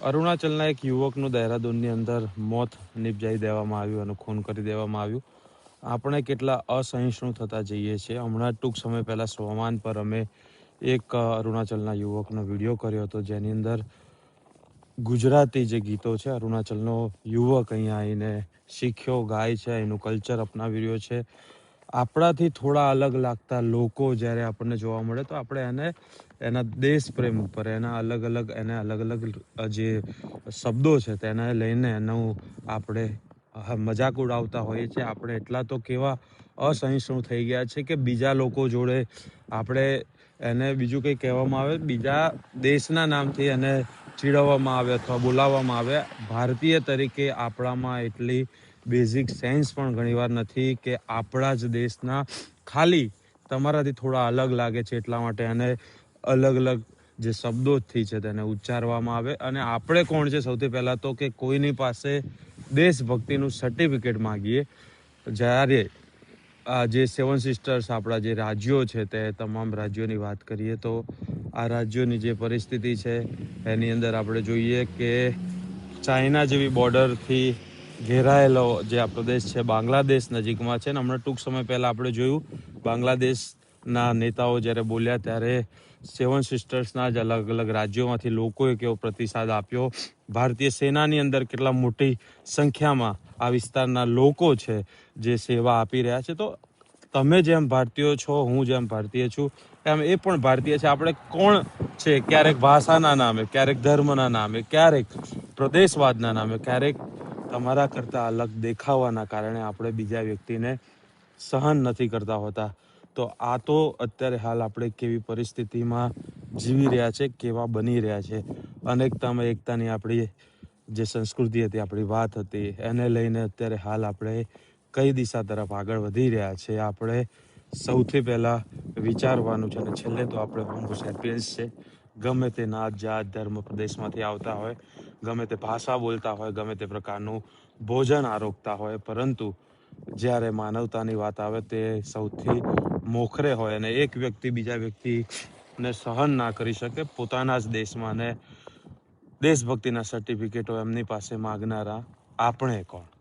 અરુણાચલના એક યુવકનું દહેરાદૂનની અંદર મોત નિપજાવી દેવામાં આવ્યું અને ખૂન કરી દેવામાં આવ્યું. આપણે કેટલા અસહિષ્ણુ થતા જઈએ છીએ. હમણાં ટૂંક સમય પહેલાં સોમાન પર અમે એક અરુણાચલના યુવકનો વિડીયો કર્યો હતો, જેની અંદર ગુજરાતી જે ગીતો છે, અરુણાચલનો યુવક અહીંયા આવીને શીખ્યો, ગાય છે, એનું કલ્ચર અપનાવી રહ્યો છે. આપણાથી થોડા અલગ લાગતા લોકો જ્યારે આપણને જોવા મળે તો આપણે એને એના દેશ પ્રેમ ઉપર એના અલગ અલગ જે શબ્દો છે તેને લઈને એનું આપણે મજાક ઉડાવતા હોઈએ છીએ. આપણે એટલા તો કેવા અસહિષ્ણુ થઈ ગયા છે કે બીજા લોકો જોડે આપણે એને બીજું કંઈ કહેવામાં આવે, બીજા દેશના નામથી એને ચીડવવામાં આવે અથવા બોલાવવામાં આવે. ભારતીય તરીકે આપણામાં એટલી બેઝિક સેન્સ પણ ઘણીવાર નથી કે આપણા જ દેશના ખાલી તમારાથી થોડા અલગ લાગે છે એટલા માટે એને અલગ જે શબ્દોથી છે તેને ઉચ્ચારવામાં આવે. અને આપણે કોણ છે સૌથી પહેલાં તો કે કોઈની પાસે દેશભક્તિનું સર્ટિફિકેટ માગીએ. જ્યારે આ જે 7 સિસ્ટર્સ આપણા જે રાજ્યો છે તે તમામ રાજ્યોની વાત કરીએ તો આ રાજ્યોની જે પરિસ્થિતિ છે એની અંદર આપણે જોઈએ કે ચાઇના જેવી બોર્ડરથી ઘેરાયેલો જે આ પ્રદેશ છે બાંગ્લાદેશ નજીકમાં છે. ને હમણાં ટૂંક સમય પહેલાં આપણે જોયું બાંગ્લાદેશના નેતાઓ જ્યારે બોલ્યા ત્યારે 7 સિસ્ટર્સના જ અલગ રાજ્યોમાંથી લોકોએ કેવો પ્રતિસાદ આપ્યો. ભારતીય સેનાની અંદર કેટલા મોટી સંખ્યામાં આ વિસ્તારના લોકો છે જે સેવા આપી રહ્યા છે. તો તમે જેમ ભારતીયો છો, હું જેમ ભારતીય છું, એમ એ પણ ભારતીય છે. આપણે કોણ છે, ક્યારેક ભાષાના નામે, ક્યારેક ધર્મના નામે, ક્યારેક પ્રદેશવાદના નામે, ક્યારેક તમારા કરતાં અલગ દેખાવાના કારણે આપણે બીજા વ્યક્તિને સહન નથી કરતા હોતા. તો આ તો અત્યારે હાલ આપણે કેવી પરિસ્થિતિમાં જીવી રહ્યા છે, કેવા બની રહ્યા છે. અનેકતામાં એકતાની આપણી જે સંસ્કૃતિ હતી, આપણી વાત હતી, એને લઈને અત્યારે હાલ આપણે કઈ દિશા તરફ આગળ વધી રહ્યા છે આપણે સૌથી પહેલાં વિચારવાનું છે. અને છેલ્લે તો આપણે હોમો સેપિયન્સ છે. ગમે તે નાત જાત ધર્મ પ્રદેશમાંથી આવતા હોય, ગમે તે ભાષા બોલતા હોય, ગમે તે પ્રકારનું ભોજન આરોગતા હોય, પરંતુ જ્યારે માનવતાની વાત આવે તે સૌથી મોખરે હોય. અને એક વ્યક્તિ બીજા વ્યક્તિને સહન ના કરી શકે પોતાના જ દેશમાં, અને દેશભક્તિના સર્ટિફિકેટો એમની પાસે માગનારા આપણે કોણ?